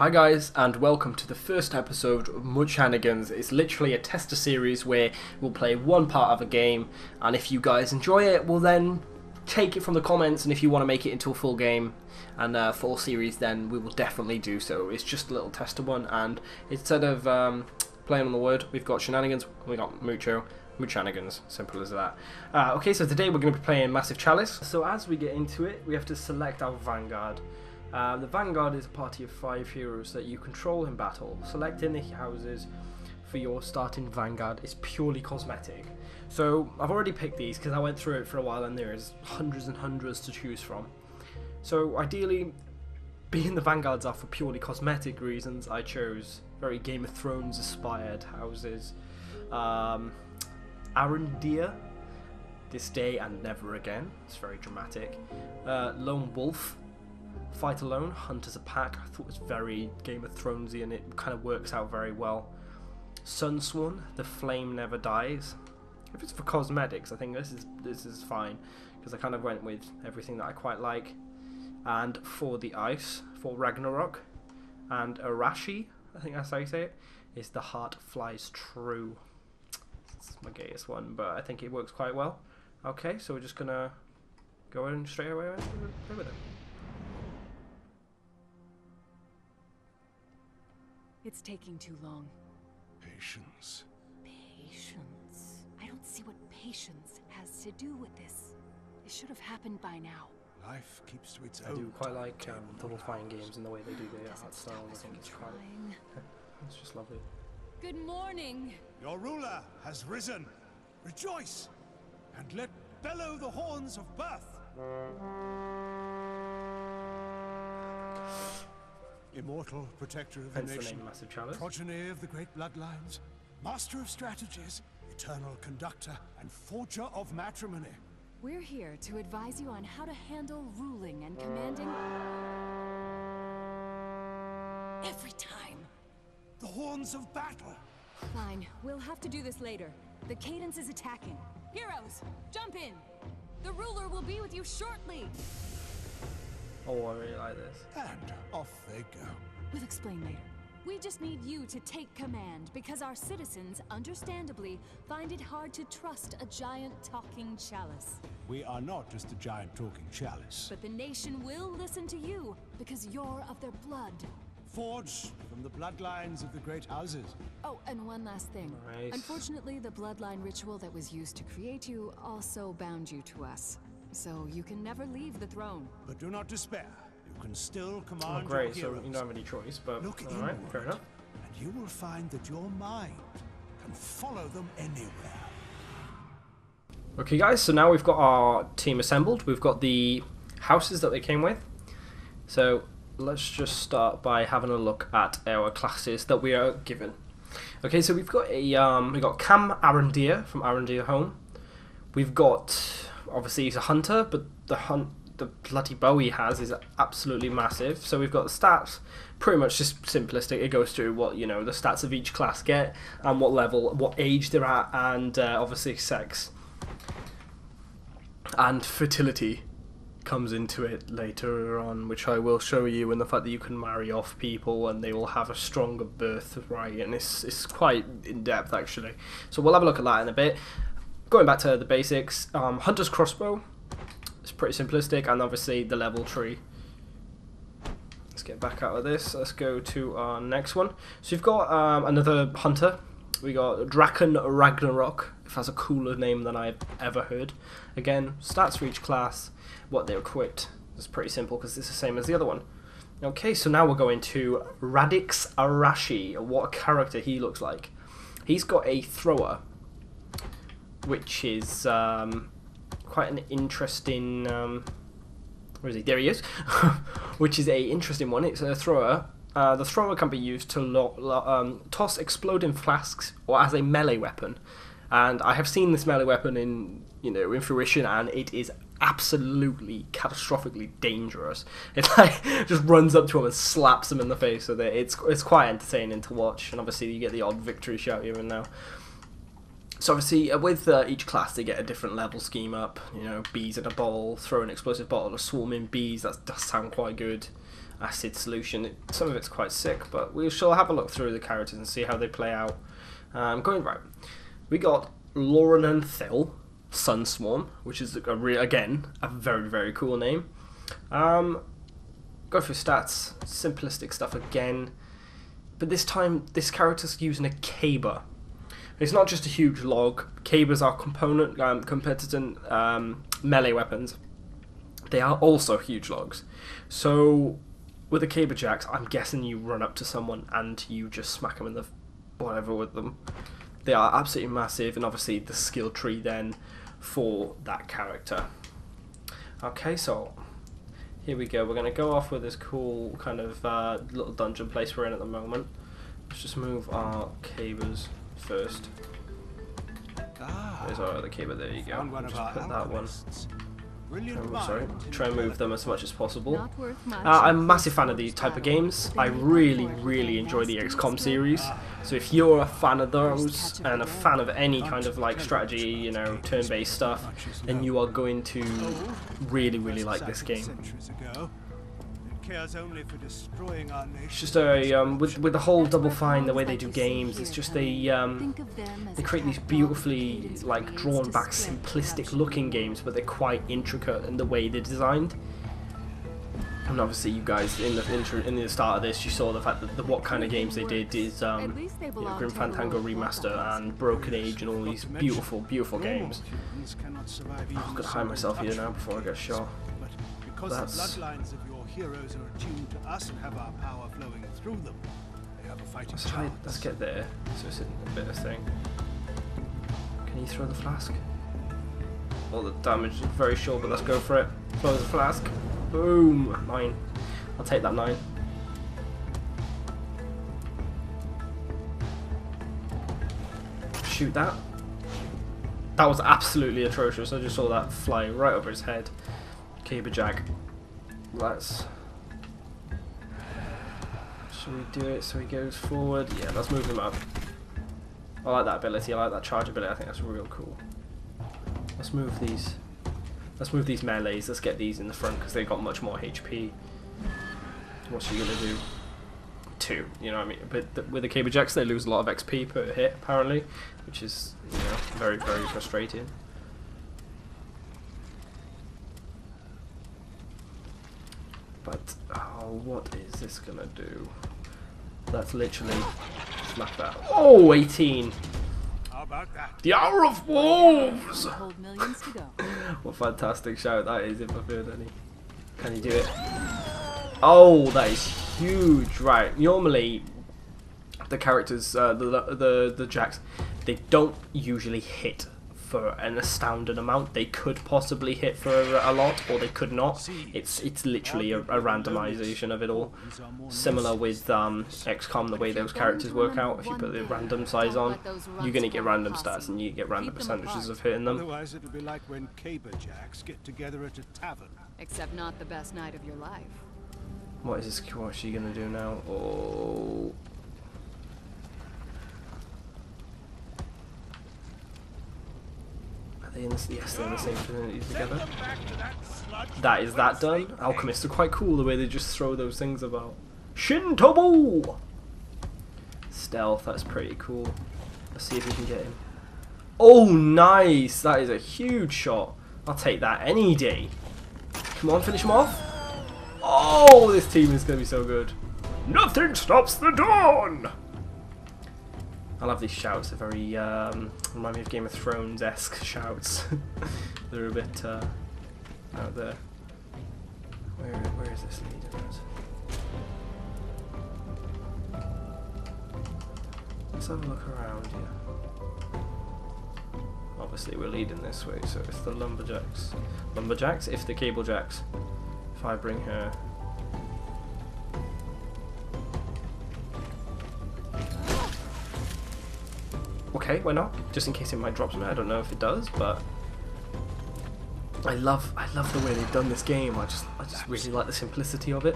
Hi guys, and welcome to the first episode of Muchoing. It's literally a tester series where we'll play one part of a game, and if you guys enjoy it, we'll then take it from the comments, and if you want to make it into a full game and a full series, then we will definitely do so. It's just a little tester one, and instead of playing on the word, we've got shenanigans, we got Muchoing, simple as that. Okay, so today we're going to be playing Massive Chalice. So as we get into it, we have to select our Vanguard. The Vanguard is a party of 5 heroes that you control in battle. Selecting the houses for your starting Vanguard is purely cosmetic. So I've already picked these because I went through it for a while and there's hundreds and hundreds to choose from. So ideally, being the Vanguards are for purely cosmetic reasons, I chose very Game of Thrones inspired houses. Arendir, This Day and Never Again, it's very dramatic. Lone Wolf, Fight Alone, Hunt as a Pack, I thought it was very Game of Thronesy and it kind of works out very well. Sunsworn, The Flame Never Dies. If it's for cosmetics, I think this is fine, because I kind of went with everything that I quite like. And For the Ice, for Ragnarok. And Arashi, I think that's how you say it, is The Heart Flies True. It's my gayest one, but I think it works quite well. Okay, so we're just gonna go in straight away with it. It's taking too long. Patience. Patience? I don't see what patience has to do with this. It should have happened by now. Life keeps to its I own. do quite like double fine games and the way they do their art style. I think it's quite. It's just lovely. Good morning. Your ruler has risen. Rejoice, and let bellow the horns of birth. Immortal protector of the Hence the nation, name Massive Chalice. progeny of the great bloodlines, master of strategies, eternal conductor, and forger of matrimony. We're here to advise you on how to handle ruling and commanding every time. The horns of battle. Fine, we'll have to do this later. The cadence is attacking. Heroes, jump in. The ruler will be with you shortly. Oh, I really like this. And off they go. We'll explain later. We just need you to take command because our citizens, understandably, find it hard to trust a giant talking chalice. We are not just a giant talking chalice. But the nation will listen to you because you're of their blood. Forged from the bloodlines of the great houses. Oh, and one last thing. Nice. Unfortunately, the bloodline ritual that was used to create you also bound you to us. So you can never leave the throne. But do not despair. You can still Oh, command great, your so heroes. you don't have any choice, but Look alright, inward, fair enough. and you will find that your mind can follow them anywhere. Okay guys, so now we've got our team assembled. We've got the houses that they came with. So let's just start by having a look at our classes that we are given. Okay, so we've got Cam Arendir from Arendir Home. We've got, obviously he's a hunter, but the bloody bow he has is absolutely massive. So we've got the stats, pretty much just simplistic. It goes through what, you know, the stats of each class get, and what level, what age they're at, and obviously sex. And fertility comes into it later on, which I will show you, and the fact that you can marry off people and they will have a stronger birthright, and it's quite in-depth actually. So we'll have a look at that in a bit. Going back to the basics, Hunter's Crossbow, it's pretty simplistic, and obviously the level tree. Let's get back out of this, let's go to our next one. So you've got another Hunter. We got Draken Ragnarok, if that's a cooler name than I've ever heard. Again, stats for each class, what they're equipped. It's pretty simple because it's the same as the other one. Okay, so now we're going to Radix Arashi, what a character he looks like. He's got a thrower, which is quite an interesting... where is he? There he is. Which is a interesting one. It's a thrower. The thrower can be used to toss exploding flasks or as a melee weapon, and I have seen this melee weapon in fruition, and it is absolutely catastrophically dangerous. It like just runs up to him and slaps him in the face with it. It's quite entertaining to watch, and obviously you get the odd victory shout here and now. So obviously with each class they get a different level scheme up. You know, bees in a bowl, throw an explosive bottle of swarming bees. That does sound quite good. acid solution. Some of it's quite sick, but we shall have a look through the characters and see how they play out. Going right, we got Lauren and Thill, Sunswarm, which is again a very, very cool name. Go for stats, simplistic stuff again, but this time this character's using a caber. It's not just a huge log. Cabers are component compared to melee weapons. They are also huge logs. So with the caber jacks, I'm guessing you run up to someone and you just smack them in the whatever with them. They are absolutely massive, and obviously the skill tree then for that character. Okay, so here we go. We're going to go off with this cool kind of little dungeon place we're in at the moment. Let's just move our cabers first. There's our other caber, there you go. We'll just put that one. Try and move them as much as possible. I'm a massive fan of these type of games. I really, really enjoy the XCOM series. So if you're a fan of those and a fan of any kind of like strategy, you know, turn-based stuff, then you are going to really, really like this game. It's just a with the whole Double Fine, the way they do games, it's just they create these beautifully like drawn back, simplistic looking games, but they're quite intricate in the way they're designed. And obviously, you guys in the start of this, you saw the fact that what kind of games they did is Grim Fandango Remaster and Broken Age and all these beautiful, beautiful games. Oh, I'm gonna hide myself here now before I get shot. That's. Heroes are attuned to us and have our power flowing through them. They have a fighting chance. Let's get there. So it's a bit of thing. Can you throw the flask? Well, the damage is very short, but let's go for it. Throw the flask. Boom! 9. I'll take that 9. Shoot that. That was absolutely atrocious. I just saw that fly right over his head. Caber Jack. Let's. Should we do it so he goes forward? Yeah, let's move him up. I like that ability. I like that charge ability. I think that's real cool. Let's move these. Let's move these melees. Let's get these in the front because they've got much more HP. What's she gonna do? 2. You know what I mean? But with the Caber Jacks, they lose a lot of XP per hit apparently, which is, you know, very, very frustrating. But, oh, what is this gonna do? That's literally smack that. Oh, 18! How about that? The Hour of Wolves! Hold millions to go. What a fantastic shout that is, if I've heard any. Can you do it? Oh, that is huge! Right, normally the characters, the jacks, they don't usually hit for an astounding amount. They could possibly hit for a lot, or they could not. It's literally a randomization of it all. Similar with XCOM, the way those characters work out. If you put the random size on, you're gonna get random stats and you get random percentages of hitting them. Otherwise, it'll be like when Caber Jacks get together at a tavern. Except not the best night of your life. What is this? What's she gonna do now? Oh. Are they in the, yes, they're in the same vicinity together. That is that done. Alchemists are quite cool the way they just throw those things about. Shintobo! Stealth, that's pretty cool. Let's see if we can get him. Oh, nice! That is a huge shot. I'll take that any day. Come on, finish him off. Oh, this team is going to be so good. Nothing stops the dawn! I love these shouts. They're very, remind me of Game of Thrones-esque shouts. They're a bit, out there. Where is this leading us? Let's have a look around here. Obviously we're leading this way, so it's the lumberjacks. Lumberjacks? If the cable jacks. If I bring her... Okay, why not? Just in case it might drop something. I don't know if it does, but I love the way they've done this game. I just really like the simplicity of it.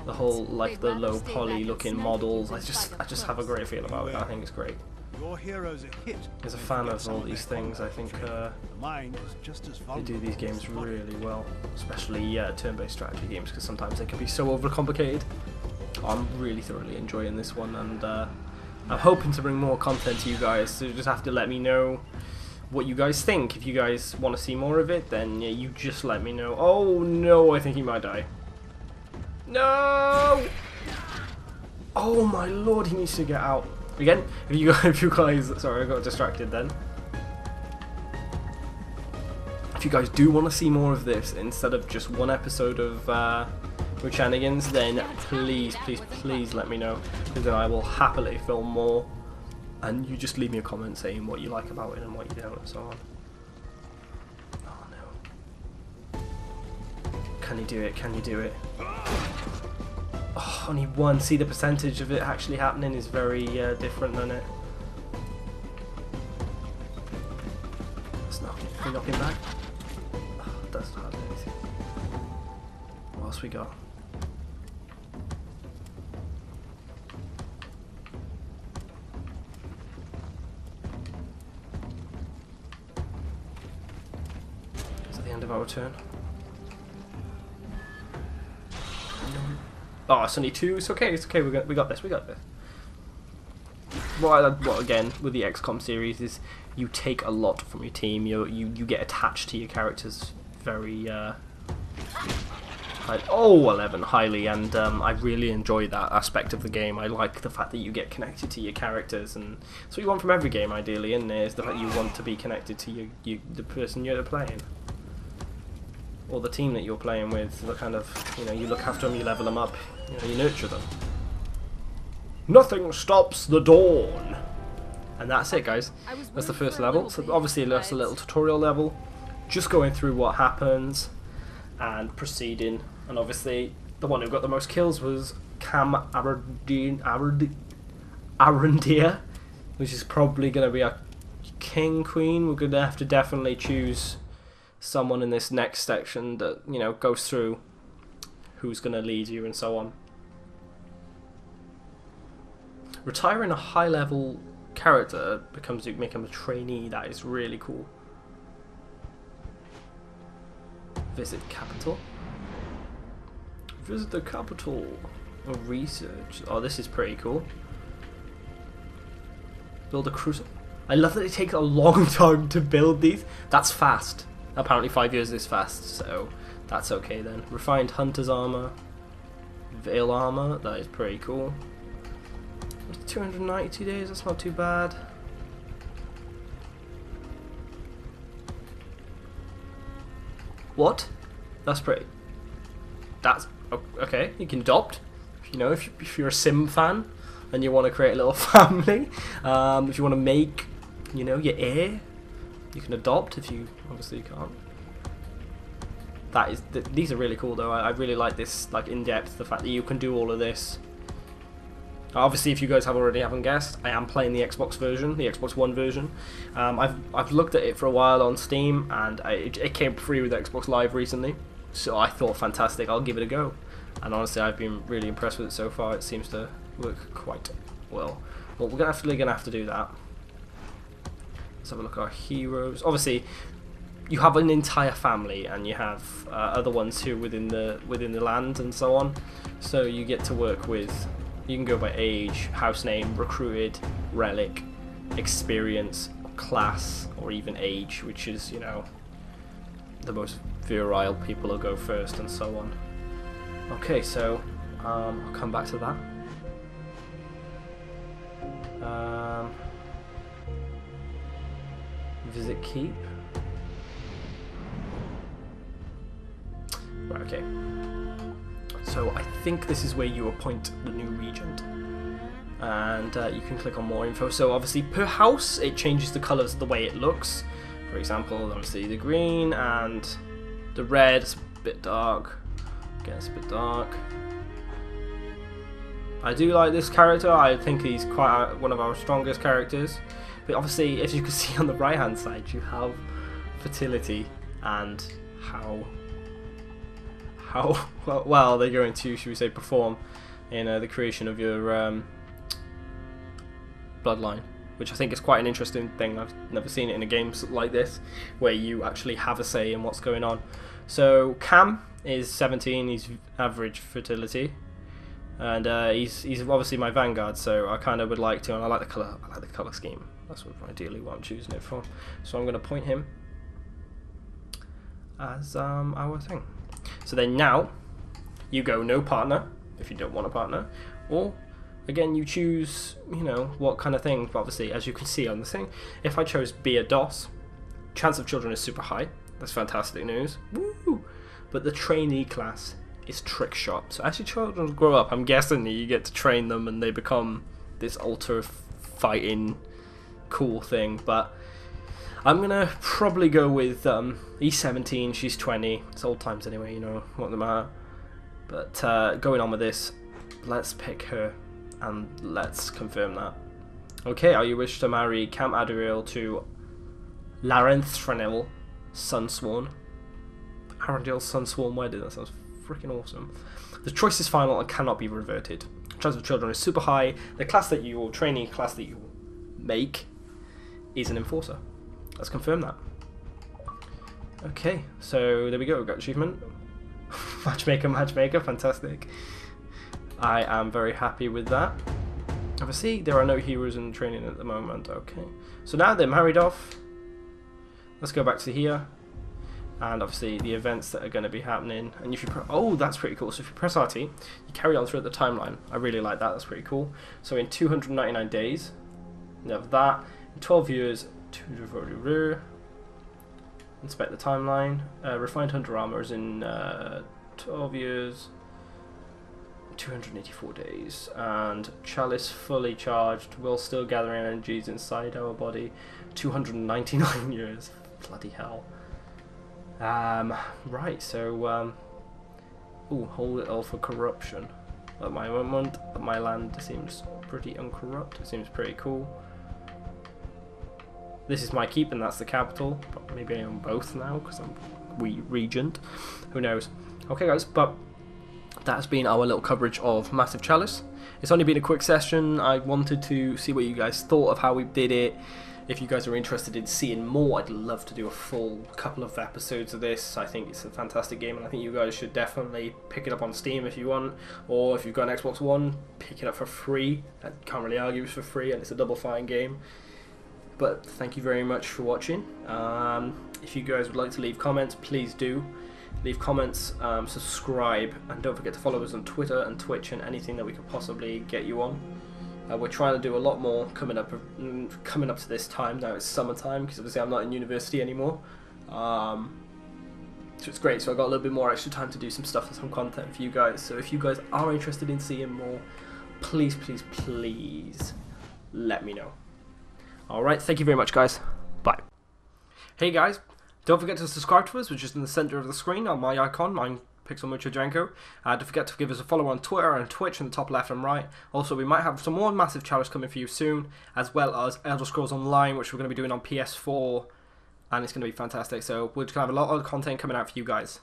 The whole like the low poly looking models. I just have a great feel about it. I think it's great. Your hero's a hit. is a fan of all these things. I think The mind is just as they vulnerable do these as games the body. really well, especially turn-based strategy games, because sometimes they can be so overcomplicated. I'm really thoroughly enjoying this one, and I'm hoping to bring more content to you guys, so you just have to let me know what you guys think. If you guys want to see more of it, then yeah, you just let me know. Oh no, I think he might die. No! Oh my lord, he needs to get out. Again, if you guys, sorry, I got distracted then. If you guys do want to see more of this instead of just one episode of Muchoing, then please, please, please let me know, because then I will happily film more. And you just leave me a comment saying what you like about it and what you don't, and so on. Oh no. Can you do it? Can you do it? Oh, only one. See, the percentage of it actually happening is very different than it. Let's knock it. Can we knock him back? Oh, that's not anything. What else we got? End of our turn. Oh, it's only 2. It's okay. It's okay. We got this. We got this. What again with the XCOM series is you take a lot from your team. You get attached to your characters very oh, 11 highly, and I really enjoy that aspect of the game. I like the fact that you get connected to your characters, and that's what you want from every game, ideally, isn't it? Is the fact you want to be connected to the person you're playing. Or the team that you're playing with, the kind of, you look after them, you level them up, you nurture them. Nothing stops the dawn! And that's it, guys. That's the first level. So obviously that's a little tutorial level, just going through what happens and proceeding. And obviously the one who got the most kills was Cam Arendir, which is probably going to be a king, queen. We're going to have to definitely choose someone in this next section that goes through who's going to lead you and so on. Retiring a high level character make him a trainee. That is really cool. Visit capital. Visit the capital. Research. Oh, this is pretty cool. Build a cruiser. I love that it takes a long time to build these. That's fast. Apparently 5 years is fast, so that's okay then. Refined hunter's armor, veil armor, that is pretty cool. 292 days, that's not too bad. What? That's pretty. That's okay. You can adopt. If you're a Sim fan and you want to create a little family, if you want to make, your heir. You can adopt if you obviously can't. These are really cool though. I really like this, in depth. The fact that you can do all of this. Obviously, if you guys haven't guessed, I am playing the Xbox version, the Xbox One version. I've looked at it for a while on Steam, and it came free with Xbox Live recently. So I thought, fantastic, I'll give it a go. And honestly, I've been really impressed with it so far. It seems to work quite well. Well, we're gonna have to do that. Let's have a look at our heroes. Obviously, you have an entire family, and you have other ones who within the land and so on. So you get to work with. You can go by age, house name, recruited, relic, experience, class, or even age, which is the most virile people will go first, and so on. Okay, so I'll come back to that. Visit keep. Right, okay. So I think this is where you appoint the new regent. And you can click on more info. So obviously per house it changes the colours the way it looks. For example, obviously the green and the red is a bit dark. Again, it's a bit dark. I do like this character. I think he's quite one of our strongest characters. But obviously, as you can see on the right hand side, you have fertility and how well they're going to, should we say, perform in the creation of your bloodline. which I think is quite an interesting thing. I've never seen it in a game like this, where you actually have a say in what's going on. So Cam is 17, he's average fertility, and he's obviously my vanguard, so I kind of would like to, and I like the colour scheme. That's ideally what I'm choosing it for. So I'm going to point him as our thing. So then now you go no partner if you don't want a partner, or again you choose, you know, what kind of thing. But obviously, as you can see on the thing, if I chose be a DOS, chance of children is super high. That's fantastic news. Woo! But the trainee class is trick shot. So as your children grow up, I'm guessing you get to train them and they become this ultra fighting cool thing. But I'm gonna probably go with he's 17, she's 20. It's old times anyway, you know what the matter. But going on with this, let's pick her and let's confirm that. Okay, are you wish to marry Cam Adriel to Larenthranill Sunsworn? Arundel Sunsworn wedding, that sounds freaking awesome. The choice is final and cannot be reverted. Chance of children is super high. The class that you, or training class that you make, is an enforcer. Let's confirm that. Okay, so there we go, we've got achievement. Matchmaker, fantastic. I am very happy with that. Obviously, there are no heroes in training at the moment. Okay, so now they're married off. Let's go back to here. And obviously the events that are going to be happening. And if you oh, that's pretty cool. So if you press RT, you carry on through the timeline. I really like that. That's pretty cool. So in 299 days, you have that. In 12 years, inspect the timeline. Refined hunter armor is in 12 years, 284 days. And Chalice fully charged while still gathering energies inside our body, 299 years. Bloody hell. Right, so ooh, hold it all for corruption. At my moment, my land seems pretty uncorrupt. It seems pretty cool. This is my keep, and that's the capital. But maybe I own both now because I'm regent. Who knows? Okay, guys, but that's been our little coverage of Massive Chalice. It's only been a quick session. I wanted to see what you guys thought of how we did it. If you guys are interested in seeing more, I'd love to do a full couple of episodes of this. I think it's a fantastic game, and I think you guys should definitely pick it up on Steam if you want, or if you've got an Xbox One, pick it up for free. I can't really argue it's for free, and it's a double fine game. But thank you very much for watching. If you guys would like to leave comments, please do. Leave comments, subscribe, and don't forget to follow us on Twitter and Twitch and anything that we could possibly get you on. We're trying to do a lot more coming up to this time. Now it's summertime because obviously I'm not in university anymore, so it's great. So I got a little bit more extra time to do some stuff and some content for you guys. So if you guys are interested in seeing more, please let me know. Alright, thank you very much, guys. Bye. Hey guys, don't forget to subscribe to us, which is in the center of the screen on my icon, mine Pixel Mucho. Don't forget to give us a follow on Twitter and Twitch in the top left and right. Also, we might have some more Massive Chalice coming for you soon, as well as Elder Scrolls Online, which we're going to be doing on PS4, and it's going to be fantastic. So we're just going to have a lot of content coming out for you guys.